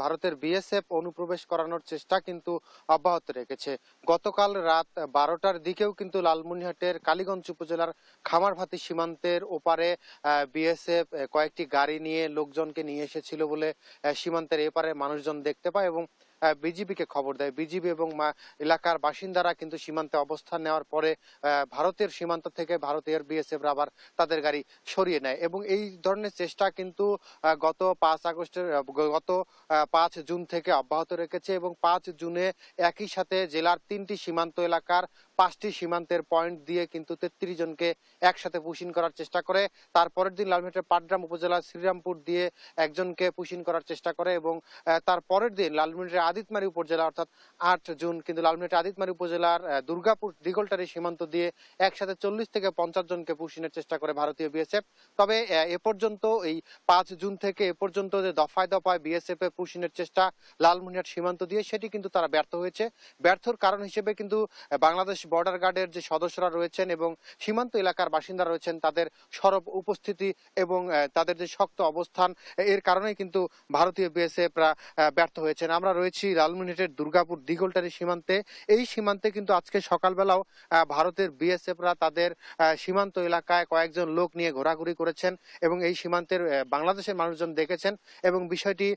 ভারতের বিএসএফ অনুপ্রবেশ করানোর চেষ্টা কিন্তু অব্যাহত রেখেছে। গতকাল রাত 12টার দিকেও কিন্তু লালমনিরহাটের কালীগঞ্জ উপজেলার খামারভাতি সীমান্তের ওপারে বিএসএফ কয়েকটি গাড়ি নিয়ে লোকজনকে নিয়ে এসেছিল বলে সীমান্তের এপারে মানুষজন দেখতে পায় এবং বিজিবিকে খবর দেয়। বিজিবি এবং এলাকার বাসিন্দারা কিন্তু সীমান্তে অবস্থান নেওয়ার পরে ভারতের সীমান্ত থেকে ভারতীয় বিএসএফ আবার তাদের গাড়ি সরিয়ে নেয় এবং এই ধরনের চেষ্টা কিন্তু গত 5 জুন থেকে অব্যাহত রেখেছে এবং 5 জুনে একই সাথে জেলার 3টি সীমান্ত এলাকার 5টি সীমান্তের পয়েন্ট দিয়ে কিন্তু 33 জনকে একসাথে পুশিং করার চেষ্টা করে। তারপরের দিন লালমনিরহাটের পাটগ্রাম উপজেলার শ্রীরামপুর দিয়ে একজনকে পুশিং করার চেষ্টা করে এবং তারপরের দিন লালমনিরহাটের আদিতমারি উপজেলা অর্থাৎ 8 জুন কিন্তু লালমনিরহাটের আদিতমারি উপজেলার দুর্গাপুর দিগলটারি সীমান্ত দিয়ে একসাথে 40 থেকে 50 জনকে পুশিংয়ের চেষ্টা করে ভারতীয় বিএসএফ। তবে এ পর্যন্ত এই 5 জুন থেকে এ পর্যন্ত যে দফায় দফায় বিএসএফ এর পুশিংয়ের চেষ্টা লালমনিরহাট সীমান্ত দিয়ে, সেটি কিন্তু তারা ব্যর্থ হয়েছে। ব্যর্থর কারণ হিসেবে কিন্তু বাংলাদেশ বর্ডার গার্ডের যে সদস্যরা রয়েছেন এবং সীমান্ত এলাকার বাসিন্দা রয়েছেন তাদের সরব উপস্থিতি এবং তাদের যে শক্ত অবস্থান, এর কারণেই কিন্তু ভারতীয় বিএসএফরা ব্যর্থ হয়েছেন। আমরা রয়েছি লালমনিরহাটের দুর্গাপুর দিগলটারি সীমান্তে। এই সীমান্তে কিন্তু আজকে সকালবেলাও ভারতের বিএসএফরা তাদের সীমান্ত এলাকায় কয়েকজন লোক নিয়ে ঘোরাঘুরি করেছেন এবং এই সীমান্তের বাংলাদেশের মানুষজন দেখেছেন এবং বিষয়টি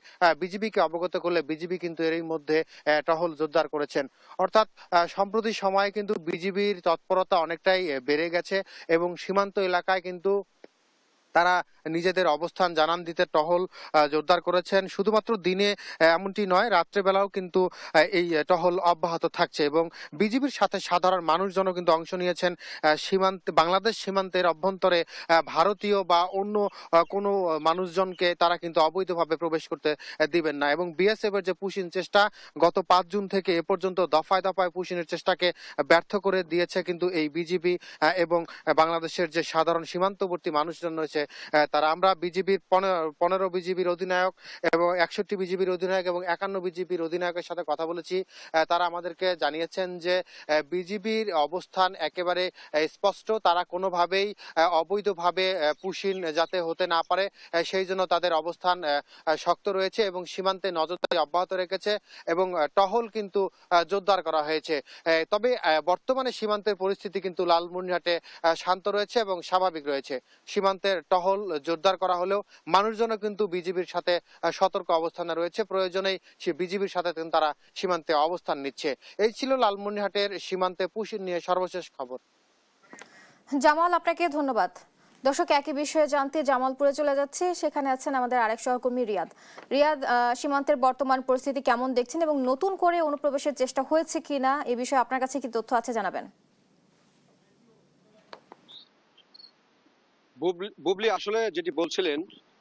বিজিবিকে অবগত করলে বিজিবি কিন্তু এরই মধ্যে টহল জোরদার করেছেন। অর্থাৎ সম্প্রতি সময়ে কিন্তু বিজিবির তৎপরতা অনেকটাই বেড়ে গেছে এবং সীমান্ত এলাকায় কিন্তু তারা নিজেদের অবস্থান জানান দিতে টহল জোরদার করেছেন। শুধুমাত্র দিনে এমনটি নয়, রাত্রেবেলাও কিন্তু এই টহল অব্যাহত থাকছে এবং বিজিবির সাথে সাধারণ মানুষজনও কিন্তু অংশ নিয়েছেন। বাংলাদেশ সীমান্তের অভ্যন্তরে ভারতীয় বা অন্য কোনো মানুষজনকে তারা কিন্তু অবৈধভাবে প্রবেশ করতে দিবেন না এবং বিএসএফ এর যে পুশিং চেষ্টা গত 5 জুন থেকে এ পর্যন্ত দফায় দফায় পুশিংয়ের চেষ্টাকে ব্যর্থ করে দিয়েছে কিন্তু এই বিজিবি এবং বাংলাদেশের যে সাধারণ সীমান্তবর্তী মানুষজন রয়েছে তারা। আমরা বিজিবির 15 বিজিবির অধিনায়ক এবং 61 বিজিবির অধিনায়ক এবং 51 বিজিবির অধিনায়কের সাথে কথা বলেছি। তারা আমাদেরকে জানিয়েছেন যে বিজিবির অবস্থান একেবারে স্পষ্ট। তারা কোনোভাবেই অবৈধভাবে পুশিন যাতে হতে না পারে সেই জন্য তাদের অবস্থান শক্ত রয়েছে এবং সীমান্তে নজরদারি অব্যাহত রেখেছে এবং টহল কিন্তু জোরদার করা হয়েছে। তবে বর্তমানে সীমান্তের পরিস্থিতি কিন্তু লালমনিরহাটে শান্ত রয়েছে এবং স্বাভাবিক রয়েছে। সীমান্তের টহল জোরদার করা হলেও মানুষজনও কিন্তু বিজিবির সাথে সতর্ক অবস্থানে রয়েছে। প্রয়োজনেই সে বিজিবির সাথে তারা সীমান্তে অবস্থান নিচ্ছে। এই ছিল লালমনিরহাটের সীমান্তে পুশিন নিয়ে সর্বশেষ খবর। জামাল, আপনাকে ধন্যবাদ। দর্শক, একই বিষয়ে জানতে জামালপুরে চলে যাচ্ছে, সেখানে আছেন আমাদের আরেক সহকর্মী রিয়াদ। রিয়াদ, সীমান্তের বর্তমান পরিস্থিতি কেমন দেখছেন এবং নতুন করে অনুপ্রবেশের চেষ্টা হয়েছে কিনা এই বিষয়ে আপনার কাছে কি তথ্য আছে জানাবেন। বুবলি, আসলে যেটি বলছিলেন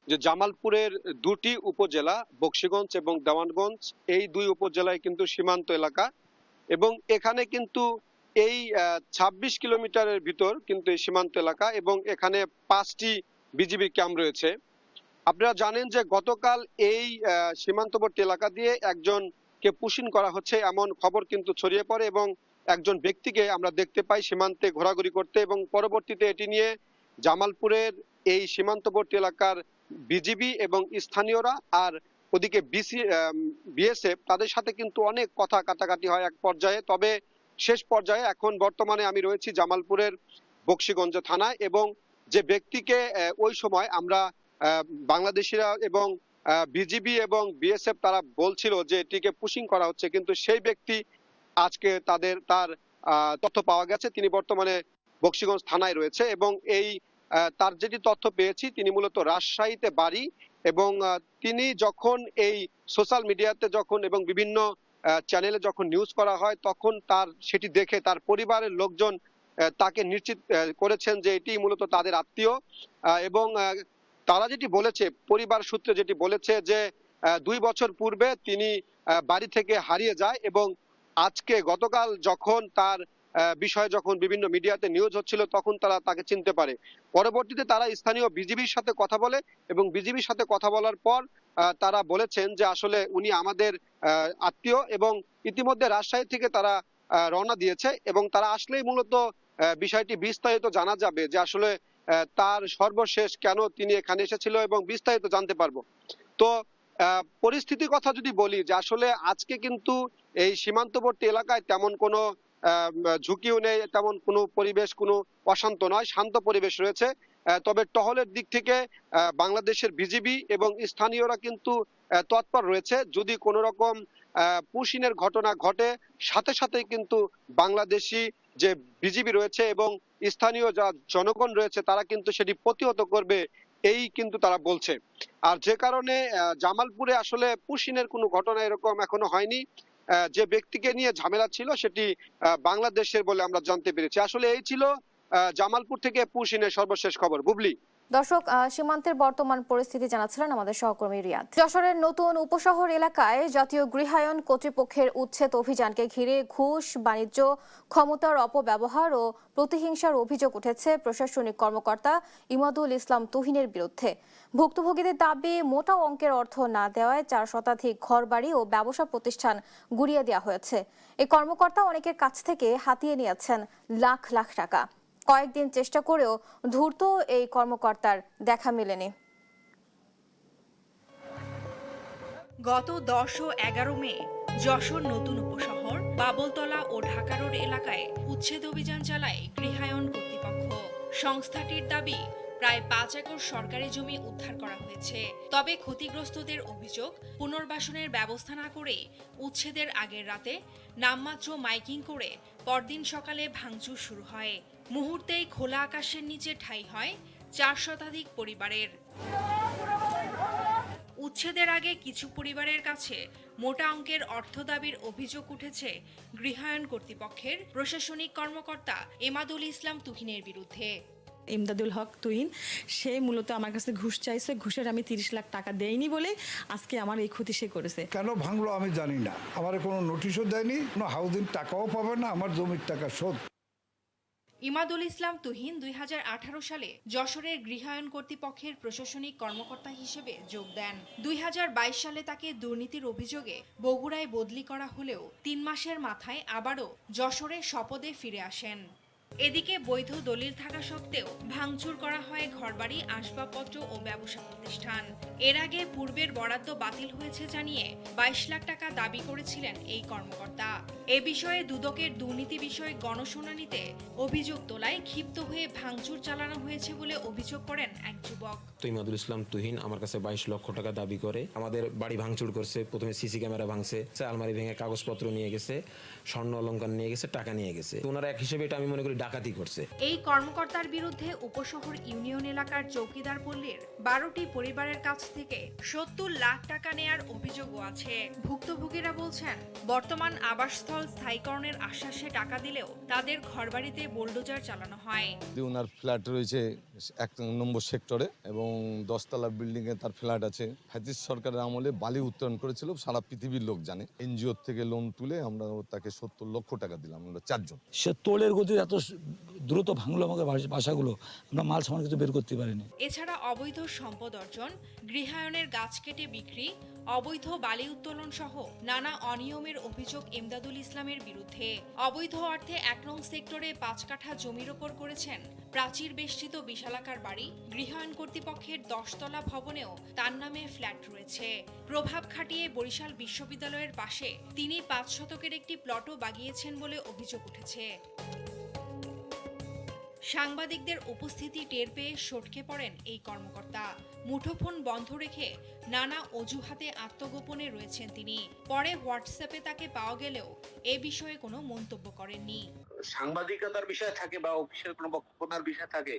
যে জামালপুরের দুটি উপজেলা বকশীগঞ্জ এবং দেওয়ানগঞ্জ, এই দুই উপজেলায় কিন্তু সীমান্ত এলাকা এবং এখানে কিন্তু এই 26 কিলোমিটারের ভিতর কিন্তু এই সীমান্ত এলাকা এবং এখানে 5টি বিজিবি ক্যাম্প রয়েছে। আপনারা জানেন যে গতকাল এই সীমান্তবর্তী এলাকা দিয়ে একজনকে পুশিন করা হচ্ছে এমন খবর কিন্তু ছড়িয়ে পড়ে এবং একজন ব্যক্তিকে আমরা দেখতে পাই সীমান্তে ঘোরাঘুরি করতে এবং পরবর্তীতে এটি নিয়ে জামালপুরের এই সীমান্তবর্তী এলাকার বিজিবি এবং স্থানীয়রা আর ওদিকে বিএসএফ তাদের সাথে কিন্তু অনেক কথা কাটাকাটি হয় এক পর্যায়ে। তবে শেষ পর্যায়ে এখন বর্তমানে আমি রয়েছি জামালপুরের বকশীগঞ্জ থানায় এবং যে ব্যক্তিকে ওই সময় আমরা বাংলাদেশিরা এবং বিজিবি এবং বিএসএফ তারা বলছিল যে এটিকে পুশিং করা হচ্ছে, কিন্তু সেই ব্যক্তি আজকে তার তথ্য পাওয়া গেছে তিনি বর্তমানে বকশীগঞ্জ থানায় রয়েছে এবং এই তার যেটি তথ্য পেয়েছি তিনি মূলত রাজশাহীতে বাড়ি এবং তিনি যখন এই সোশ্যাল মিডিয়াতে যখন এবং বিভিন্ন চ্যানেলে যখন নিউজ করা হয় তখন সেটি দেখে তার পরিবারের লোকজন তাকে নিশ্চিত করেছেন যে এটি মূলত তাদের আত্মীয় এবং তারা যেটি বলেছে পরিবার সূত্রে যেটি বলেছে যে 2 বছর পূর্বে তিনি বাড়ি থেকে হারিয়ে যায় এবং আজকে গতকাল যখন তার বিষয়ে যখন বিভিন্ন মিডিয়াতে নিউজ হচ্ছিল তখন তারা তাকে চিনতে পারে। পরবর্তীতে তারা স্থানীয় বিজিবির সাথে কথা বলে এবং বিজিবির সাথে কথা বলার পর তারা বলেছেন যে আসলে উনি আমাদের আত্মীয় এবং ইতিমধ্যে রাজশাহী থেকে তারা রওনা দিয়েছে এবং তারা আসলেই মূলত বিষয়টি বিস্তারিত জানা যাবে যে আসলে তার সর্বশেষ কেন তিনি এখানে এসেছিল এবং বিস্তারিত জানতে পারবো। তো পরিস্থিতির কথা যদি বলি যে আসলে আজকে কিন্তু এই সীমান্তবর্তী এলাকায় তেমন কোনো ঝুঁকিও নেই, তেমন কোনো পরিবেশ কোনো অশান্ত নয়, শান্ত পরিবেশ রয়েছে। তবে টহলের দিক থেকে বাংলাদেশের বিজিবি এবং স্থানীয়রা কিন্তু তৎপর রয়েছে। যদি কোনো রকম পুশিনের ঘটনা ঘটে সাথে সাথে কিন্তু বাংলাদেশি যে বিজিবি রয়েছে এবং স্থানীয় যা জনগণ রয়েছে তারা কিন্তু সেটি প্রতিহত করবে এই কিন্তু তারা বলছে। আর যে কারণে জামালপুরে আসলে পুশিনের কোনো ঘটনা এরকম এখনো হয়নি। যে ব্যক্তিকে নিয়ে ঝামেলা ছিল সেটি বাংলাদেশের বলে আমরা জানতে পেরেছি। আসলে এই ছিল জামালপুর থেকে পুশিনের সর্বশেষ খবর। বুবলি, দর্শক, সীমান্তের বর্তমান পরিস্থিতি জানাচ্ছিলেন আমাদের সহকর্মী রিয়াদ। যশোরের নতুন উপশহর এলাকায় জাতীয় গৃহায়ন কর্তৃপক্ষের উচ্ছেদ অভিযানকে ঘিরে ঘুষ, বাণিজ্য, ক্ষমতার অপব্যবহার ও প্রতিহিংসার অভিযোগ উঠেছে প্রশাসনিক কর্মকর্তা ইমাদুল ইসলাম তুহিনের বিরুদ্ধে। ভুক্তভোগীদের দাবি মোটা অঙ্কের অর্থ না দেওয়ায় 4 শতাধিক ঘরবাড়ি ও ব্যবসা প্রতিষ্ঠান গুড়িয়ে দেওয়া হয়েছে। এই কর্মকর্তা অনেকের কাছ থেকে হাতিয়ে নিয়েছেন লাখ লাখ টাকা। কয়েকদিন চেষ্টা করেও ধূর্ত এই কর্মকর্তার দেখা মেলেনি। গত 10 ও 11 মে যশোর নতুন উপশহর, বাবলতলা ও ঢাকা রোড এলাকায় উচ্ছেদ অভিযান চালায় গৃহায়ন কর্তৃপক্ষ। সংস্থাটির দাবি প্রায় 5 একর সরকারি জমি উদ্ধার করা হয়েছে। তবে ক্ষতিগ্রস্তদের অভিযোগ, পুনর্বাসনের ব্যবস্থা না করে উচ্ছেদের আগের রাতে নামমাত্র মাইকিং করে পরদিন সকালে ভাঙচুর শুরু হয়। মুহূর্তেই খোলা আকাশের নিচে ঠাঁই হয় 4 শতাধিক পরিবারের। উচ্ছেদের আগে কিছু পরিবারের কাছে মোটা অঙ্কের অর্থ দাবির অভিযোগ উঠেছে গৃহায়ন কর্তৃপক্ষের প্রশাসনিক কর্মকর্তা ইমাদুল ইসলাম তুহিনের বিরুদ্ধে। ইমদাদুল হক তুহিন, সে মূলত আমার কাছে ঘুষ চাইছে। ঘুষের আমি 30 লাখ টাকা দেইনি বলে আজকে আমার এই ক্ষতি সে করেছে। কেন ভাঙলো আমি জানি না, আমার কোনো নোটিশও দেয়নি, কোনো হাউজিং টাকাও পাবে না, আমার জমির টাকা শোধ। ইমাদুল ইসলাম তুহিন 2018 সালে যশোরের গৃহায়ণ কর্তৃপক্ষের প্রশাসনিক কর্মকর্তা হিসেবে যোগ দেন। 2022 সালে তাকে দুর্নীতির অভিযোগে বগুড়ায় বদলি করা হলেও 3 মাসের মাথায় আবারও যশোরে স্বপদে ফিরে আসেন। এদিকে বৈধ দলিল থাকা সত্ত্বেও ভাঙচুর করা হয় ঘরবাড়ি, আসবাবপত্র ও ব্যবসা প্রতিষ্ঠান। এর আগে পূর্বের বরাদ্দ বাতিল হয়েছে জানিয়ে 22 লাখ টাকা দাবি করেছিলেন এই কর্মকর্তা। এ বিষয়ে দুদকের দুর্নীতি বিষয়ক গণশুনানিতে অভিযোগ তোলায় ক্ষিপ্ত হয়ে ভাঙচুর চালানো হয়েছে বলে অভিযোগ করেন এক যুবক। ইমাদুল ইসলাম তুহিন আমার কাছে 22 লক্ষ টাকা দাবি করে আমাদের বাড়ি ভাঙচুর করছে। প্রথমে সিসি ক্যামেরা ভাঙছে, আলমারি ভেঙে কাগজপত্র নিয়ে গেছে, স্বর্ণ অলংকার নিয়ে গেছে, টাকা নিয়ে গেছে। ওনারা এক হিসেবে এটা আমি মনে করি ডাকাতি করছে। এই কর্মকর্তার বিরুদ্ধে উপশহর ইউনিয়ন এলাকার চৌকিদার পল্লীর 12টি পরিবারের কাছ থেকে 70 লাখ টাকা নেয়ার অভিযোগও আছে। ভুক্তভোগীরা বলছেন, বর্তমান আবাসস্থল স্থায়ীকরণের আশ্বাসে টাকা দিলেও তাদের ঘরবাড়িতে বুলডোজার চালানো হয়। ওনার ফ্ল্যাট রয়েছে 1 নম্বর সেক্টরে এবং 10 তলা বিল্ডিং এ তার ফ্ল্যাট আছে। হাদিস সরকারের আমলে বালি উত্তোলন করেছিল, সারা পৃথিবীর লোক জানে। এনজিও থেকে লোন তুলে আমরা তাকে 70 লক্ষ টাকা দিলাম, আমরা 4 জন। সে তোলের গতি এত দ্রুত ভাঙলো আমাদের বাসাগুলো, আমরা মাল সামান কিছু বের করতে পারিনি। এছাড়া অবৈধ সম্পদ অর্জন, গৃহায়নের গাছ কেটে বিক্রি, অবৈধ বালি উত্তোলন সহ নানা অনিয়মের অভিযোগ ইমদাদুল ইসলামের বিরুদ্ধে। অবৈধ অর্থে 1 নং সেক্টরে 5 কাঠা জমির ওপর করেছেন প্রাচীর বেষ্টিত বিশালাকার বাড়ি। গৃহায়ন কর্তৃপক্ষের 10 তলা ভবনেও তার নামে ফ্ল্যাট রয়েছে। প্রভাব খাটিয়ে বরিশাল বিশ্ববিদ্যালয়ের পাশে তিনি 5 শতকের একটি প্লটও বাগিয়েছেন বলে অভিযোগ উঠেছে। সাংবাদিকদের উপস্থিতি টের পেয়ে সটকে পড়েন এই কর্মকর্তা। মুঠোফোন বন্ধ রেখে নানা অজুহাতে আত্মগোপনে রয়েছেন তিনি। পরে হোয়াটসঅ্যাপে তাকে পাওয়া গেলেও এ বিষয়ে কোনো মন্তব্য করেননি। সাংবাদিকতার বিষয় থাকে বা অফিসের কোনো বক্তব্যের বিষয় থাকে,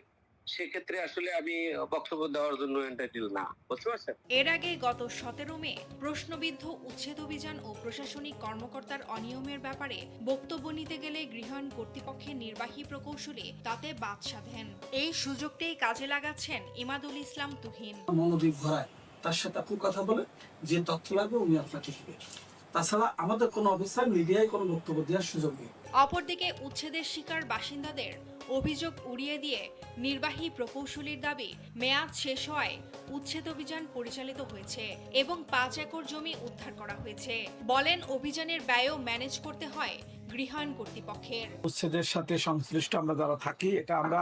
সেক্ষেত্রে আসলে আমি বক্তব্য দেওয়ার জন্য এন্টাইটেল না, বুঝতে পারছেন। এর আগে গত 17 মে প্রশ্নবিদ্ধ উচ্ছেদ অভিযান ও প্রশাসনিক কর্মকর্তার অনিয়মের ব্যাপারে বক্তব্য নিতে গেলে গৃহায়ণ কর্তৃপক্ষের নির্বাহী প্রকৌশলী তাতে বাদ সাধেন। এই সুযোগটাই কাজে লাগাচ্ছেন ইমাদুল ইসলাম তুহিন। মনোযোগ ঘোরায়, তার সাথে আপনি কথা বলে যে তথ্য লাগবে উনি আপনাকে দিবেন। তাছাড়া আমাদের কোনো অফিসার মিডিয়ায় কোনো বক্তব্য দেওয়ার সুযোগ নেই। অপরদিকে উচ্ছেদের শিকার বাসিন্দাদের অভিযোগ উড়িয়ে দিয়ে নির্বাহী প্রকৌশলীর দাবি, মেয়াদ শেষ হওয়ায় উচ্ছেদ অভিযান পরিচালিত হয়েছে এবং 5 একর জমি উদ্ধার করা হয়েছে। বলেন, অভিযানের ব্যয়ও ম্যানেজ করতে হয় গৃহায়ণ কর্তৃপক্ষের। উচ্ছেদের সাথে সংশ্লিষ্ট আমরা যারা থাকি, এটা আমরা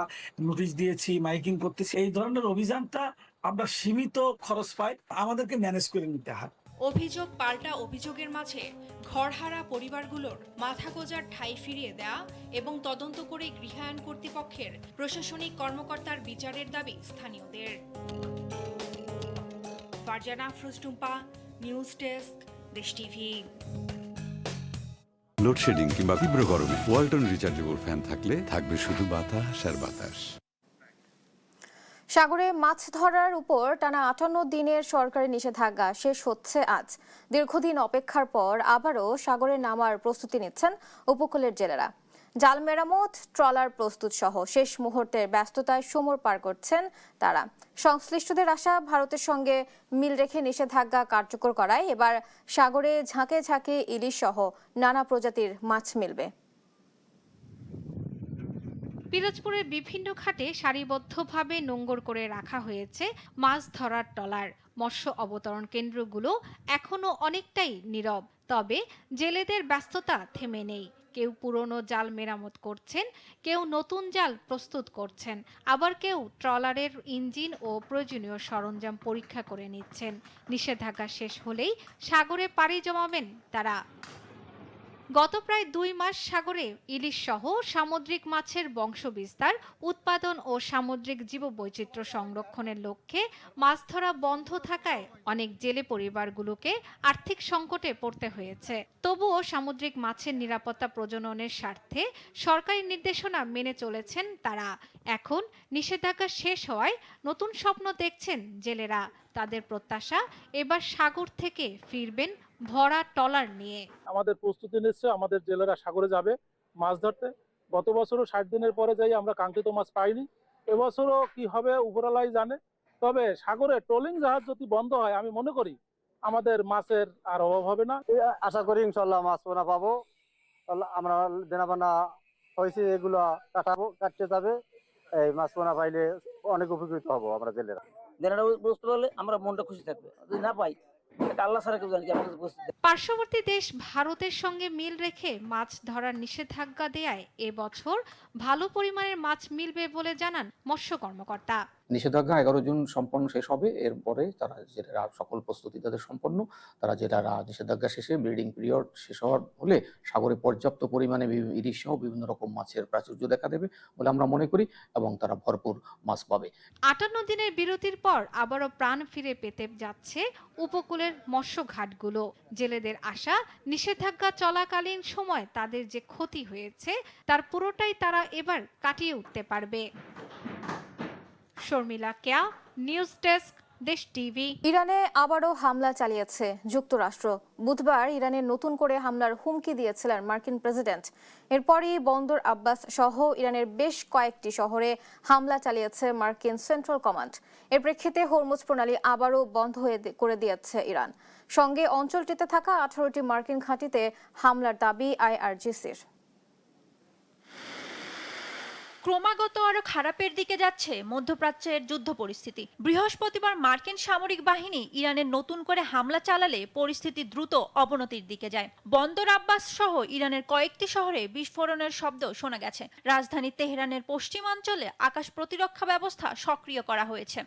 নোটিশ দিয়েছি, মাইকিং করতেছি। এই ধরনের অভিযানটা আমরা সীমিত খরচ পাই, আমাদেরকে ম্যানেজ করে নিতে হয়। অভিযোগ পাল্টা অভিযোগের মাঝে ঘরহারা পরিবারগুলোর মাথা গোঁজার ঠাঁই ফিরিয়ে দেয়া এবং তদন্ত করে গৃহায়ণ কর্তৃপক্ষের প্রশাসনিক কর্মকর্তার বিচারের দাবি স্থানীয়দের। ফারজানা আফরোজ টুম্পা, নিউজ ডেস্ক, দেশ টিভি। লোডশেডিং কিংবা তীব্র গরমে ওয়ালটন রিচার্জেবল ফ্যান থাকলে থাকবে শুধু বাতাস আর বাতাস। সাগরে মাছ ধরার উপর টানা 58 দিনের সরকারি নিষেধাজ্ঞা শেষ হচ্ছে আজ। দীর্ঘদিন অপেক্ষার পর আবারও সাগরে নামার প্রস্তুতি নিচ্ছেন উপকূলের জেলেরা। জাল মেরামত, ট্রলার প্রস্তুত সহ শেষ মুহূর্তের ব্যস্ততায় সময় পার করছেন তারা। সংশ্লিষ্টদের আশা, ভারতের সঙ্গে মিল রেখে নিষেধাজ্ঞা কার্যকর করায় এবার সাগরে ঝাঁকে ঝাঁকে ইলিশ সহ নানা প্রজাতির মাছ মিলবে। পিরোজপুরের বিভিন্ন ঘাটে সারিবদ্ধভাবে নোঙর করে রাখা হয়েছে মাছ ধরার ট্রলার। মৎস্য অবতরণ কেন্দ্রগুলো এখনো অনেকটাই নীরব, তবে জেলেদের ব্যস্ততা থেমে নেই। কেউ পুরনো জাল মেরামত করছেন, কেউ নতুন জাল প্রস্তুত করছেন, আবার কেউ ট্রলারের ইঞ্জিন ও প্রয়োজনীয় সরঞ্জাম পরীক্ষা করে নিচ্ছেন। নিষেধাজ্ঞা শেষ হলেই সাগরে পাড়ি জমাবেন তারা। গত প্রায় 2 মাস সাগরে ইলিশ সহ সামুদ্রিক মাছের বংশবিস্তার, উৎপাদন ও সামুদ্রিক জীববৈচিত্র্য সংরক্ষণের লক্ষ্যে মাছ ধরা বন্ধ থাকায় অনেক জেলে পরিবারগুলোকে আর্থিক সংকটে পড়তে হয়েছে। তবুও সামুদ্রিক মাছের নিরাপত্তা প্রজননের স্বার্থে সরকারি নির্দেশনা মেনে চলেছেন তারা। এখন নিষেধাজ্ঞা শেষ হওয়ায় নতুন স্বপ্ন দেখছেন জেলেরা। তাদের প্রত্যাশা, এবার সাগর থেকে ফিরবেন ভরা ট্রলার নিয়ে। আমাদের প্রস্তুতি নিচ্ছে, আমাদের জেলেরা সাগরে যাবে মাছ ধরতে। গত বছরও 60 দিনের পরে যাই আমরা কাঙ্ক্ষিত মাছ পাইনি, এবছরও কি হবে উপরওয়ালাই জানে। তবে সাগরে ট্রলিং জাহাজ যদি বন্ধ হয়, আমি মনে করি আমাদের মাছের আর অভাব হবে না। আশা করি ইনশাল্লাহ মাছ পোনা পাবো। আমরা দেনাপানা হয়েছে এগুলো কাটতে যাবে, এই মাছ পোনা পাইলে অনেক উপকৃত হব আমরা জেলেরা। বুঝতে পারলে আমরা মনটা খুশি থাকবে, যদি না পাই আল্লাহ ছাড়া কেউ জানি। পার্শ্ববর্তী দেশ ভারতের সঙ্গে মিল রেখে মাছ ধরার নিষেধাজ্ঞা দেয়ায় এবছর ভালো পরিমাণের মাছ মিলবে বলে জানান মৎস্য কর্মকর্তা। নিষেধাজ্ঞা 11 জুন সম্পন্ন শেষ হবে, এরপরে তারা জেলেরা সকল প্রস্তুতি তাদের সম্পন্ন, তারা জেলেরা নিষেধাজ্ঞা শেষে ব্রিডিং পিরিয়ড শেষ হওয়ার হলে সাগরে পর্যাপ্ত পরিমাণে ইলিশ সহ বিভিন্ন রকম মাছের প্রাচুর্য দেখা দেবে বলে আমরা মনে করি এবং তারা ভরপুর মাছ পাবে। 58 দিনের বিরতির পর আবারও প্রাণ ফিরে পেতে যাচ্ছে উপকূলের মৎস্য ঘাটগুলো। জেলেদের আশা, নিষেধাজ্ঞা চলাকালীন সময় তাদের যে ক্ষতি হয়েছে তার পুরোটাই তারা এবার কাটিয়ে উঠতে পারবে। শর্মিলা কেয়া, নিউজ ডেস্ক, দেশ টিভি। ইরানে আবারও হামলা চালিয়েছে যুক্তরাষ্ট্র। বুধবার ইরানে নতুন করে হামলার হুমকি দিয়েছিলেন মার্কিন প্রেসিডেন্ট। এরপরই বন্দর আব্বাস সহ ইরানের বেশ কয়েকটি শহরে হামলা চালিয়েছে মার্কিন সেন্ট্রাল কমান্ড। এর প্রেক্ষিতে হরমুজ প্রণালী আবারও বন্ধ করে দিয়েছে ইরান। সঙ্গে অঞ্চলটিতে থাকা 18টি মার্কিন ঘাঁটিতে হামলার দাবি আইআরজিসির। ক্রমাগত আরো খারাপের দিকে যাচ্ছে মধ্যপ্রাচ্যের যুদ্ধ পরিস্থিতি। বৃহস্পতিবার মার্কিন সামরিক বাহিনী ইরানের নতুন করে হামলা চালালে পরিস্থিতি দ্রুত অবনতির দিকে যায়। বন্দর আব্বাস সহ ইরানের কয়েকটি শহরে বিস্ফোরণের শব্দ শোনা গেছে। রাজধানী তেহরানের পশ্চিমাঞ্চলে আকাশ প্রতিরক্ষা ব্যবস্থা সক্রিয় করা হয়েছে।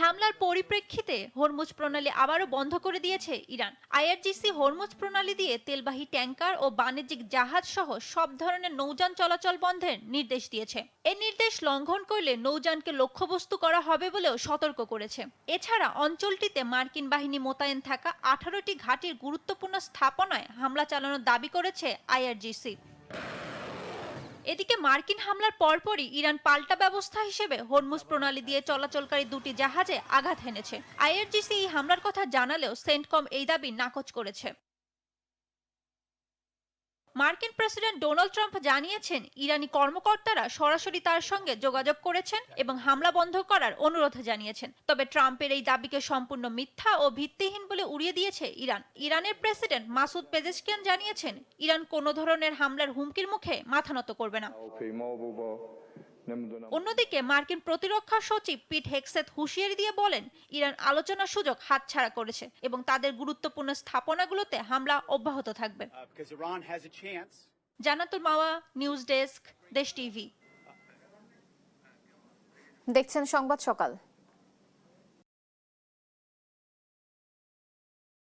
হামলার পরিপ্রেক্ষিতে হরমুজ প্রণালী আবারও বন্ধ করে দিয়েছে ইরান। আইআরজিসি হরমুজ প্রণালী দিয়ে তেলবাহী ট্যাঙ্কার ও বাণিজ্যিক জাহাজ সহ সব ধরনের নৌযান চলাচল বন্ধের নির্দেশ দিয়েছে। এই নির্দেশ লঙ্ঘন করলে নৌযানকে লক্ষ্যবস্তু করা হবে বলেও সতর্ক করেছে। এছাড়া অঞ্চলটিতে মার্কিন বাহিনী মোতায়েন থাকা 18টি ঘাঁটির গুরুত্বপূর্ণ স্থাপনায় হামলা চালানোর দাবি করেছে আইআরজিসি। এদিকে মার্কিন হামলার পরপরই ইরান পাল্টা ব্যবস্থা হিসেবে হরমুজ প্রণালী দিয়ে চলাচলকারী দুটি জাহাজে আঘাত হেনেছে। আইআরজিসি এই হামলার কথা জানালেও সেন্টকম এই দাবি নাকচ করেছে। মার্কিন প্রেসিডেন্ট ডোনাল্ড ট্রাম্প জানিয়েছেন ইরানি কর্মকর্তারা সরাসরি তার সঙ্গে যোগাযোগ করেছেন এবং হামলা বন্ধ করার অনুরোধ জানিয়েছেন। তবে ট্রাম্পের এই দাবিকে সম্পূর্ণ মিথ্যা ও ভিত্তিহীন বলে উড়িয়ে দিয়েছে ইরান। ইরানের প্রেসিডেন্ট মাসুদ পেজেশকিয়ান জানিয়েছেন ইরান কোনো ধরনের হামলার হুমকির মুখে মাথা নত করবে না। অন্যদিকে মার্কিন প্রতিরক্ষা সচিব পিট হেগসেথ হুঁশিয়ারি দিয়ে বলেন ইরান আলোচনার সুযোগ হাতছাড়া করেছে এবং তাদের গুরুত্বপূর্ণ স্থাপনাগুলোতে হামলা অব্যাহত থাকবে। জান্নাতুল মাওয়া, নিউজ ডেস্ক, দেশ টিভি। দেখছেন সংবাদ সকাল।